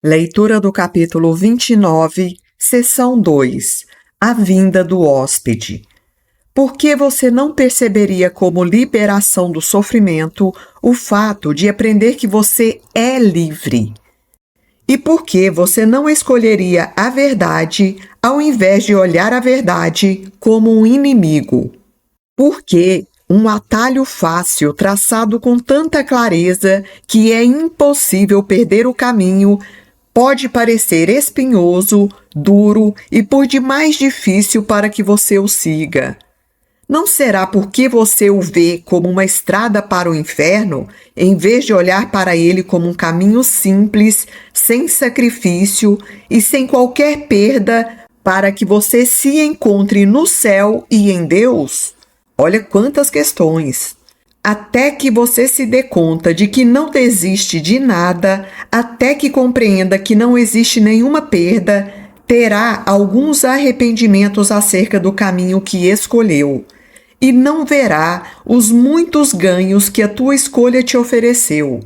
Leitura do capítulo 29, seção 2. A vinda do hóspede. Por que você não perceberia como liberação do sofrimento o fato de aprender que você é livre? E por que você não escolheria a verdade ao invés de olhar a verdade como um inimigo? Por que um atalho fácil traçado com tanta clareza que é impossível perder o caminho pode parecer espinhoso, duro e por demais difícil para que você o siga? Não será porque você o vê como uma estrada para o inferno, em vez de olhar para ele como um caminho simples, sem sacrifício e sem qualquer perda, para que você se encontre no céu e em Deus? Olha quantas questões! Até que você se dê conta de que não desiste de nada, até que compreenda que não existe nenhuma perda, terá alguns arrependimentos acerca do caminho que escolheu, e não verá os muitos ganhos que a tua escolha te ofereceu.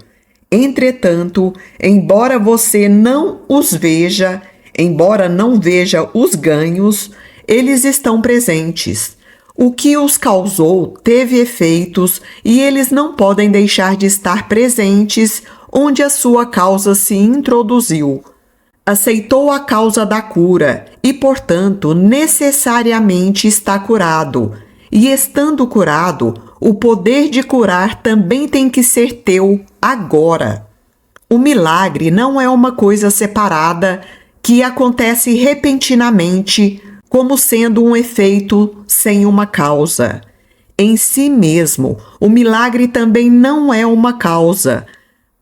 Entretanto, embora você não os veja, embora não veja os ganhos, eles estão presentes. O que os causou teve efeitos e eles não podem deixar de estar presentes onde a sua causa se introduziu. Aceitou a causa da cura e, portanto, necessariamente está curado. E estando curado, o poder de curar também tem que ser teu agora. O milagre não é uma coisa separada que acontece repentinamente, como sendo um efeito sem uma causa. Em si mesmo, o milagre também não é uma causa.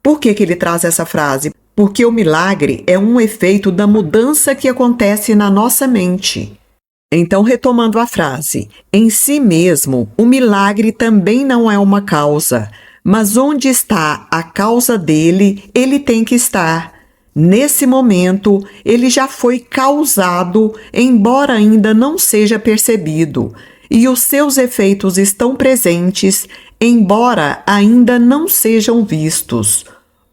Por que ele traz essa frase? Porque o milagre é um efeito da mudança que acontece na nossa mente. Então, retomando a frase, em si mesmo, o milagre também não é uma causa, mas onde está a causa dele, ele tem que estar. Nesse momento, ele já foi causado, embora ainda não seja percebido, e os seus efeitos estão presentes, embora ainda não sejam vistos.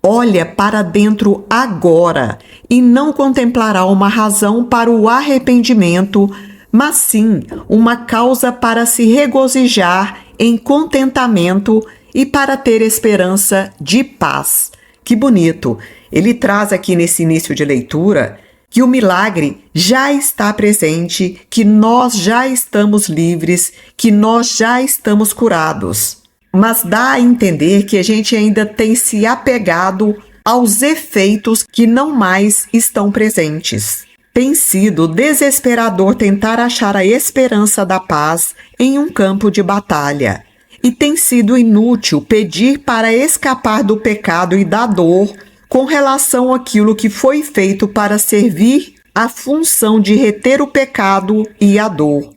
Olha para dentro agora e não contemplará uma razão para o arrependimento, mas sim uma causa para se regozijar em contentamento e para ter esperança de paz. Que bonito! Ele traz aqui nesse início de leitura que o milagre já está presente, que nós já estamos livres, que nós já estamos curados. Mas dá a entender que a gente ainda tem se apegado aos efeitos que não mais estão presentes. Tem sido desesperador tentar achar a esperança da paz em um campo de batalha. E tem sido inútil pedir para escapar do pecado e da dor com relação àquilo que foi feito para servir a função de reter o pecado e a dor.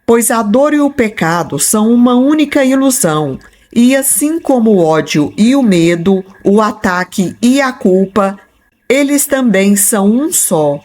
Pois a dor e o pecado são uma única ilusão, e assim como o ódio e o medo, o ataque e a culpa, eles também são um só.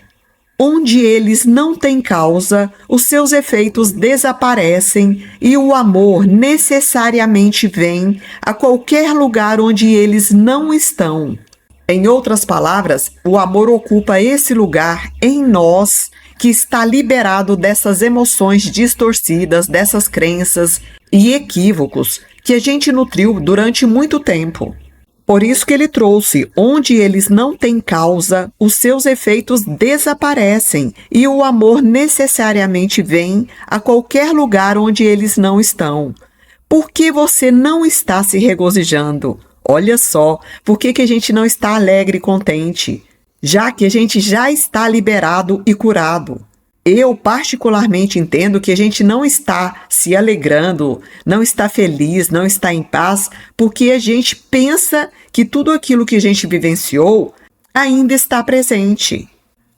Onde eles não têm causa, os seus efeitos desaparecem e o amor necessariamente vem a qualquer lugar onde eles não estão. Em outras palavras, o amor ocupa esse lugar em nós que está liberado dessas emoções distorcidas, dessas crenças e equívocos que a gente nutriu durante muito tempo. Por isso que ele trouxe, onde eles não têm causa, os seus efeitos desaparecem e o amor necessariamente vem a qualquer lugar onde eles não estão. Por que você não está se regozijando? Olha só, por que a gente não está alegre e contente? Já que a gente já está liberado e curado. Eu particularmente entendo que a gente não está se alegrando, não está feliz, não está em paz, porque a gente pensa que tudo aquilo que a gente vivenciou ainda está presente.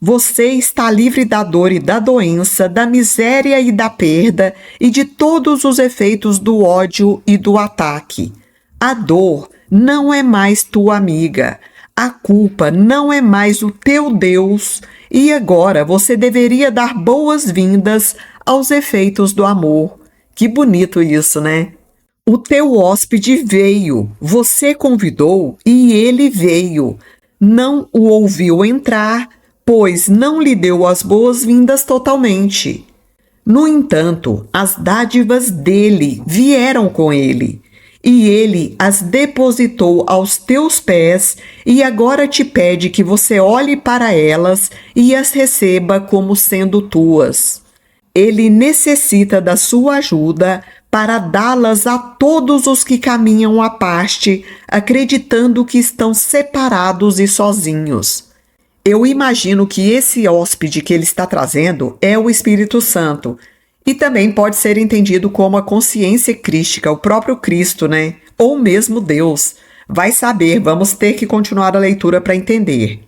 Você está livre da dor e da doença, da miséria e da perda e de todos os efeitos do ódio e do ataque. A dor não é mais tua amiga. A culpa não é mais o teu Deus e agora você deveria dar boas-vindas aos efeitos do amor. Que bonito isso, né? O teu hóspede veio, você convidou e ele veio. não o ouviu entrar, pois não lhe deu as boas-vindas totalmente. No entanto, as dádivas dele vieram com ele, e ele as depositou aos teus pés, e agora te pede que você olhe para elas e as receba como sendo tuas. Ele necessita da sua ajuda para dá-las a todos os que caminham à parte, acreditando que estão separados e sozinhos. Eu imagino que esse hóspede que ele está trazendo é o Espírito Santo, e também pode ser entendido como a consciência crística, o próprio Cristo, né? Ou mesmo Deus. Vai saber, vamos ter que continuar a leitura para entender.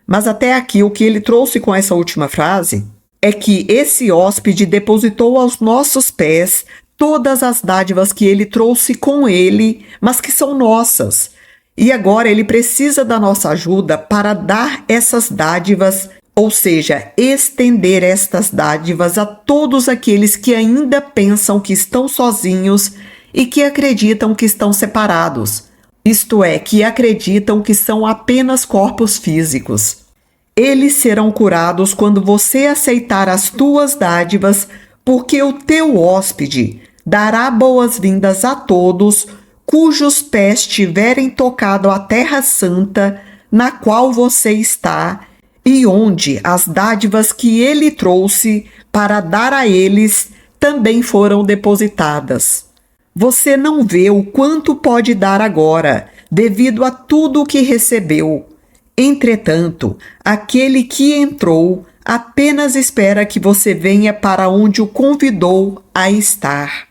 Mas até aqui o que ele trouxe com essa última frase é que esse hóspede depositou aos nossos pés todas as dádivas que ele trouxe com ele, mas que são nossas. E agora ele precisa da nossa ajuda para dar essas dádivas, ou seja, estender estas dádivas a todos aqueles que ainda pensam que estão sozinhos e que acreditam que estão separados. Isto é, que acreditam que são apenas corpos físicos. Eles serão curados quando você aceitar as tuas dádivas, porque o teu hóspede dará boas-vindas a todos cujos pés tiverem tocado a terra santa na qual você está e onde as dádivas que ele trouxe para dar a eles também foram depositadas. Você não vê o quanto pode dar agora, devido a tudo o que recebeu. Entretanto, aquele que entrou apenas espera que você venha para onde o convidou a estar.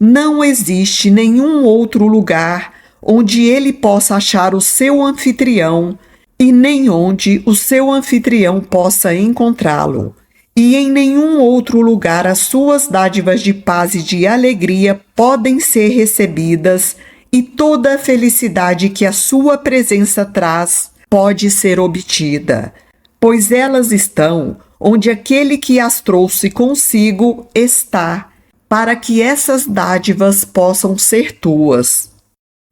Não existe nenhum outro lugar onde ele possa achar o seu anfitrião e nem onde o seu anfitrião possa encontrá-lo. E em nenhum outro lugar as suas dádivas de paz e de alegria podem ser recebidas e toda a felicidade que a sua presença traz pode ser obtida, pois elas estão onde aquele que as trouxe consigo está, para que essas dádivas possam ser tuas.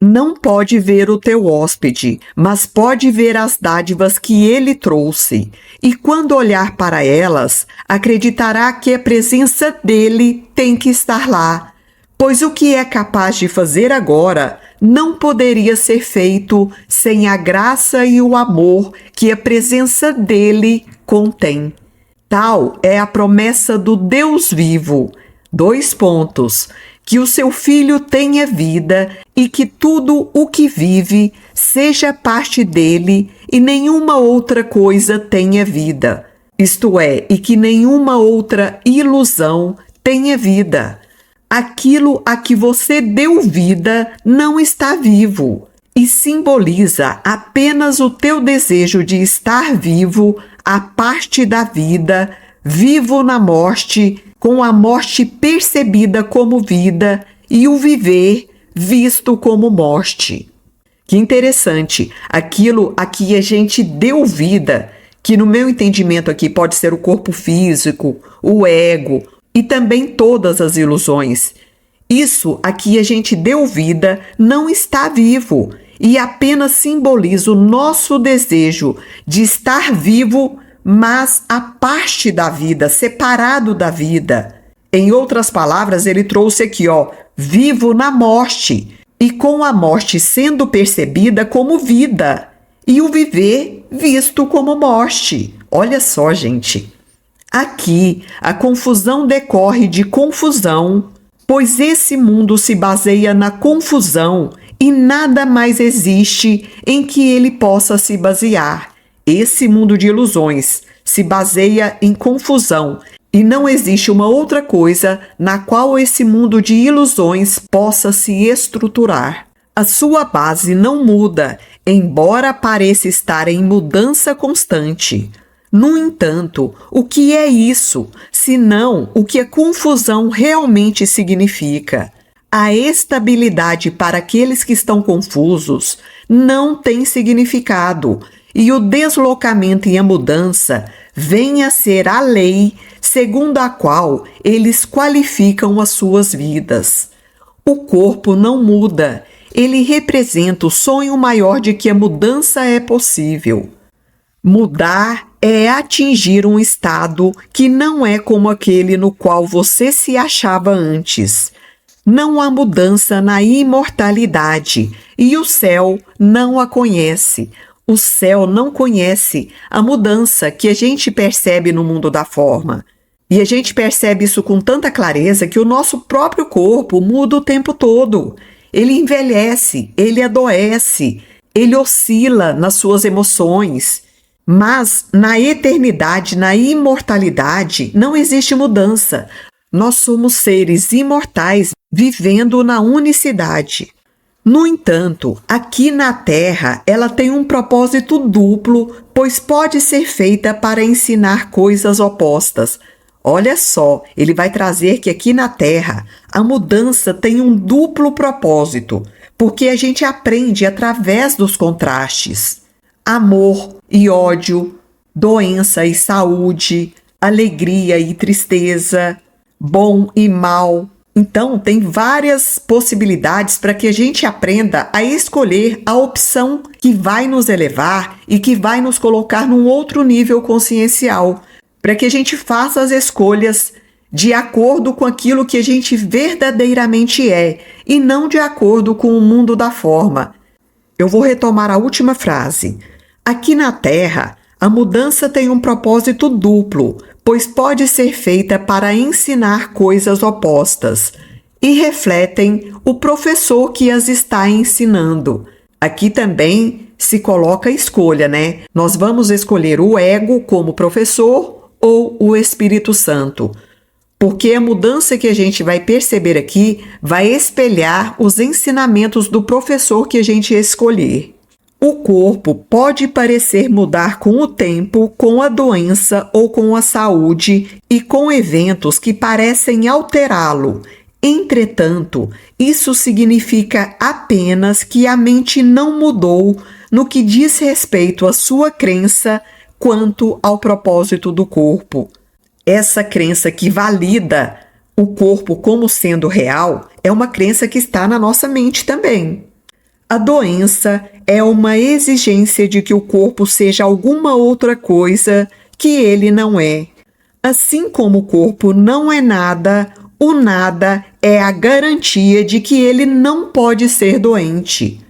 Não pode ver o teu hóspede, mas pode ver as dádivas que ele trouxe, e quando olhar para elas, acreditará que a presença dele tem que estar lá, pois o que é capaz de fazer agora não poderia ser feito sem a graça e o amor que a presença dele contém. Tal é a promessa do Deus vivo. Que o seu filho tenha vida e que tudo o que vive seja parte dele e nenhuma outra coisa tenha vida. Isto é, e que nenhuma outra ilusão tenha vida. Aquilo a que você deu vida não está vivo e simboliza apenas o teu desejo de estar vivo, a parte da vida, vivo na morte, com a morte percebida como vida e o viver visto como morte. Que interessante, aquilo a que a gente deu vida, que no meu entendimento aqui pode ser o corpo físico, o ego e também todas as ilusões. Isso a que a gente deu vida não está vivo e apenas simboliza o nosso desejo de estar vivo, mas a parte da vida, separado da vida. Em outras palavras, ele trouxe aqui, vivo na morte, e com a morte sendo percebida como vida, e o viver visto como morte. Olha só, gente. Aqui, a confusão decorre de confusão, pois esse mundo se baseia na confusão e nada mais existe em que ele possa se basear. Esse mundo de ilusões se baseia em confusão e não existe uma outra coisa na qual esse mundo de ilusões possa se estruturar. A sua base não muda, embora pareça estar em mudança constante. No entanto, o que é isso, senão o que a confusão realmente significa? A estabilidade para aqueles que estão confusos não tem significado, e o deslocamento e a mudança vêm a ser a lei segundo a qual eles qualificam as suas vidas. O corpo não muda, ele representa o sonho maior de que a mudança é possível. Mudar é atingir um estado que não é como aquele no qual você se achava antes. Não há mudança na imortalidade, e o céu não a conhece. O céu não conhece a mudança que a gente percebe no mundo da forma. E a gente percebe isso com tanta clareza que o nosso próprio corpo muda o tempo todo. Ele envelhece, ele adoece, ele oscila nas suas emoções. Mas na eternidade, na imortalidade, não existe mudança. Nós somos seres imortais vivendo na unicidade. No entanto, aqui na Terra, ela tem um propósito duplo, pois pode ser feita para ensinar coisas opostas. Olha só, ele vai trazer que aqui na Terra a mudança tem um duplo propósito, porque a gente aprende através dos contrastes. Amor e ódio, doença e saúde, alegria e tristeza, bom e mal. Então, tem várias possibilidades para que a gente aprenda a escolher a opção que vai nos elevar e que vai nos colocar num outro nível consciencial, para que a gente faça as escolhas de acordo com aquilo que a gente verdadeiramente é e não de acordo com o mundo da forma. Eu vou retomar a última frase. Aqui na Terra, a mudança tem um propósito duplo, pois pode ser feita para ensinar coisas opostas e refletem o professor que as está ensinando. Aqui também se coloca a escolha, né? Nós vamos escolher o ego como professor ou o Espírito Santo, porque a mudança que a gente vai perceber aqui vai espelhar os ensinamentos do professor que a gente escolher. O corpo pode parecer mudar com o tempo, com a doença ou com a saúde e com eventos que parecem alterá-lo. Entretanto, isso significa apenas que a mente não mudou no que diz respeito à sua crença quanto ao propósito do corpo. Essa crença que valida o corpo como sendo real é uma crença que está na nossa mente também. A doença é uma exigência de que o corpo seja alguma outra coisa que ele não é. Assim como o corpo não é nada, o nada é a garantia de que ele não pode ser doente.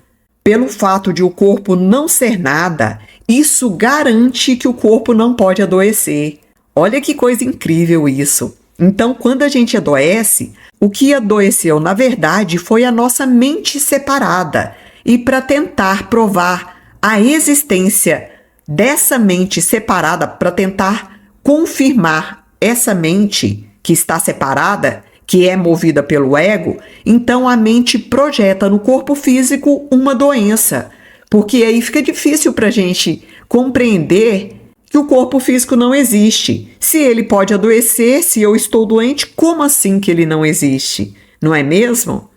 Pelo fato de o corpo não ser nada, isso garante que o corpo não pode adoecer. Olha que coisa incrível isso! Então, quando a gente adoece, o que adoeceu, na verdade, foi a nossa mente separada. E para tentar provar a existência dessa mente separada, para tentar confirmar essa mente que está separada, que é movida pelo ego, então a mente projeta no corpo físico uma doença, porque aí fica difícil para a gente compreender que o corpo físico não existe. Se ele pode adoecer, se eu estou doente, como assim que ele não existe? Não é mesmo?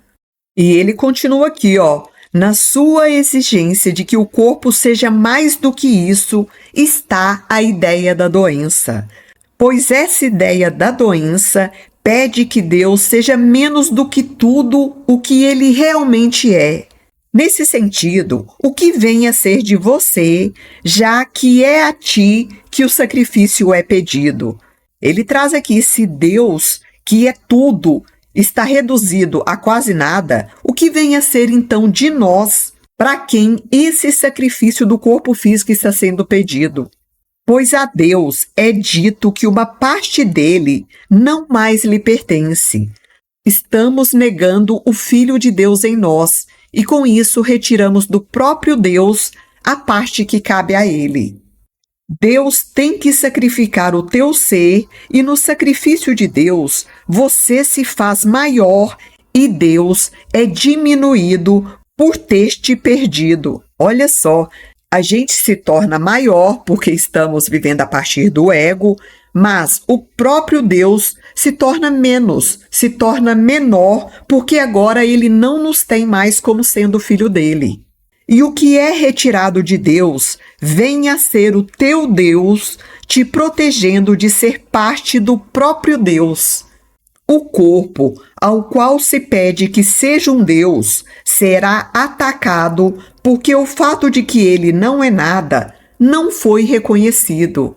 E ele continua aqui, ó. Na sua exigência de que o corpo seja mais do que isso, está a ideia da doença. Pois essa ideia da doença pede que Deus seja menos do que tudo o que ele realmente é. Nesse sentido, o que vem a ser de você, já que é a ti que o sacrifício é pedido. Ele traz aqui, se Deus, que é tudo, está reduzido a quase nada, o que vem a ser então de nós, para quem esse sacrifício do corpo físico está sendo pedido? Pois a Deus é dito que uma parte dele não mais lhe pertence. Estamos negando o Filho de Deus em nós, e com isso retiramos do próprio Deus a parte que cabe a ele. Deus tem que sacrificar o teu ser, e no sacrifício de Deus, você se faz maior e Deus é diminuído por ter te perdido. Olha só, a gente se torna maior porque estamos vivendo a partir do ego, mas o próprio Deus se torna menos, se torna menor, porque agora ele não nos tem mais como sendo filho dele. E o que é retirado de Deus vem a ser o teu Deus te protegendo de ser parte do próprio Deus. O corpo, ao qual se pede que seja um Deus, será atacado porque o fato de que ele não é nada não foi reconhecido.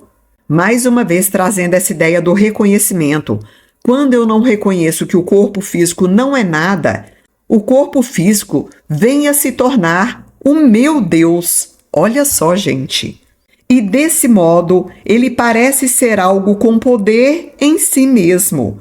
Mais uma vez trazendo essa ideia do reconhecimento. Quando eu não reconheço que o corpo físico não é nada, o corpo físico vem a se tornar o meu Deus. Olha só, gente. E desse modo, ele parece ser algo com poder em si mesmo.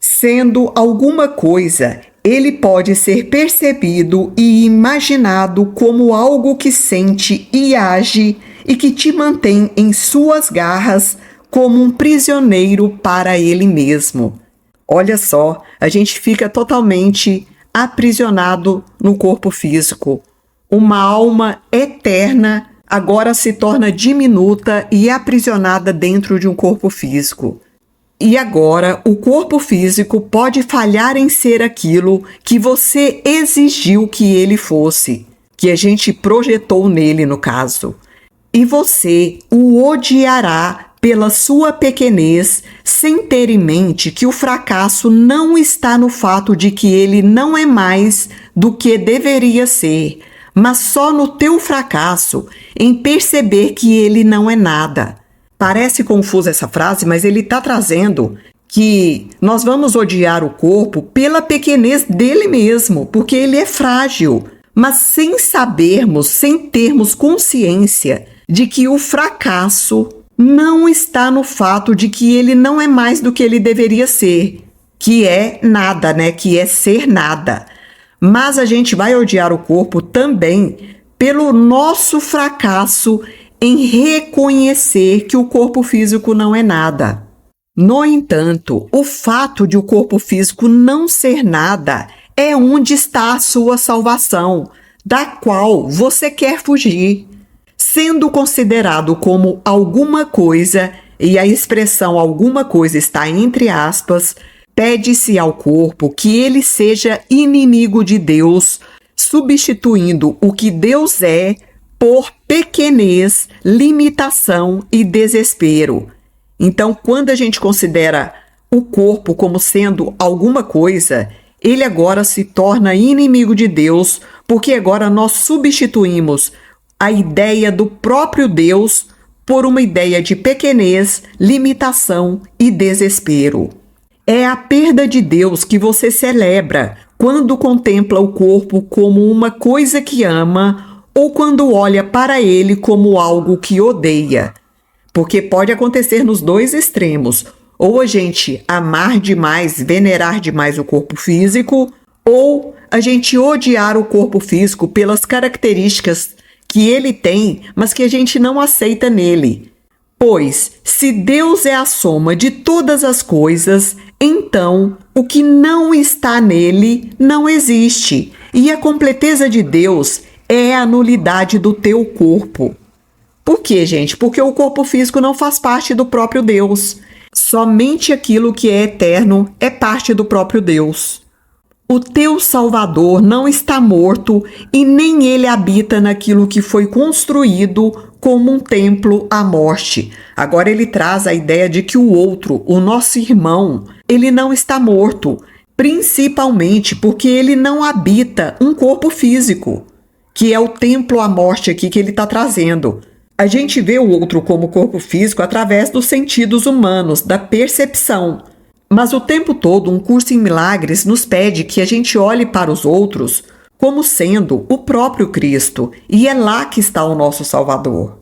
Sendo alguma coisa, ele pode ser percebido e imaginado como algo que sente e age e que te mantém em suas garras como um prisioneiro para ele mesmo. Olha só, a gente fica totalmente aprisionado no corpo físico. Uma alma eterna agora se torna diminuta e aprisionada dentro de um corpo físico. E agora o corpo físico pode falhar em ser aquilo que você exigiu que ele fosse, que a gente projetou nele no caso. E você o odiará pela sua pequenez, sem ter em mente que o fracasso não está no fato de que ele não é mais do que deveria ser, mas só no teu fracasso em perceber que ele não é nada. Parece confusa essa frase, mas ele está trazendo que nós vamos odiar o corpo pela pequenez dele mesmo, porque ele é frágil, mas sem sabermos, sem termos consciência de que o fracasso não está no fato de que ele não é mais do que ele deveria ser, que é nada, né? Que é ser nada. Mas a gente vai odiar o corpo também pelo nosso fracasso em reconhecer que o corpo físico não é nada. No entanto, o fato de o corpo físico não ser nada é onde está a sua salvação, da qual você quer fugir. Sendo considerado como alguma coisa, e a expressão alguma coisa está entre aspas, pede-se ao corpo que ele seja inimigo de Deus, substituindo o que Deus é por pequenez, limitação e desespero. Então, quando a gente considera o corpo como sendo alguma coisa, ele agora se torna inimigo de Deus, porque agora nós substituímos a ideia do próprio Deus por uma ideia de pequenez, limitação e desespero. É a perda de Deus que você celebra quando contempla o corpo como uma coisa que ama ou quando olha para ele como algo que odeia. Porque pode acontecer nos dois extremos. Ou a gente amar demais, venerar demais o corpo físico, ou a gente odiar o corpo físico pelas características que ele tem, mas que a gente não aceita nele. Pois, se Deus é a soma de todas as coisas, então o que não está nele não existe. E a completeza de Deus é a nulidade do teu corpo. Por quê, gente? Porque o corpo físico não faz parte do próprio Deus. Somente aquilo que é eterno é parte do próprio Deus. O teu Salvador não está morto e nem ele habita naquilo que foi construído como um templo à morte. Agora ele traz a ideia de que o outro, o nosso irmão, ele não está morto, principalmente porque ele não habita um corpo físico, que é o templo à morte aqui que ele está trazendo. A gente vê o outro como corpo físico através dos sentidos humanos, da percepção. Mas o tempo todo um curso em milagres nos pede que a gente olhe para os outros como sendo o próprio Cristo, e é lá que está o nosso Salvador.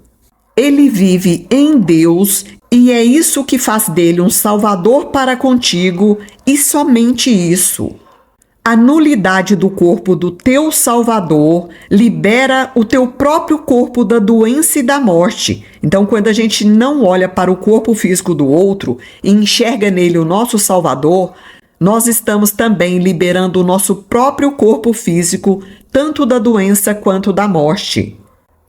Ele vive em Deus e é isso que faz dele um Salvador para contigo e somente isso. A nulidade do corpo do teu Salvador libera o teu próprio corpo da doença e da morte. Então, quando a gente não olha para o corpo físico do outro e enxerga nele o nosso Salvador, nós estamos também liberando o nosso próprio corpo físico, tanto da doença quanto da morte.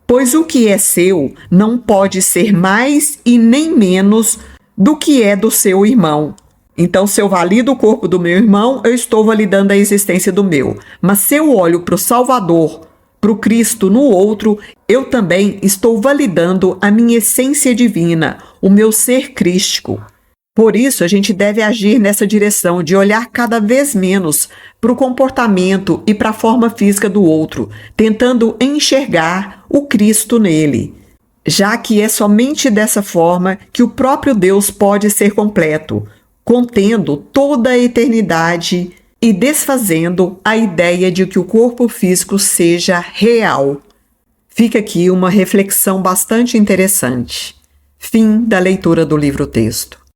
Pois o que é seu não pode ser mais e nem menos do que é do seu irmão. Então, se eu valido o corpo do meu irmão, eu estou validando a existência do meu. Mas se eu olho para o Salvador, para o Cristo no outro, eu também estou validando a minha essência divina, o meu ser crístico. Por isso, a gente deve agir nessa direção de olhar cada vez menos para o comportamento e para a forma física do outro, tentando enxergar o Cristo nele, já que é somente dessa forma que o próprio Deus pode ser completo, contendo toda a eternidade e desfazendo a ideia de que o corpo físico seja real. Fica aqui uma reflexão bastante interessante. Fim da leitura do livro-texto.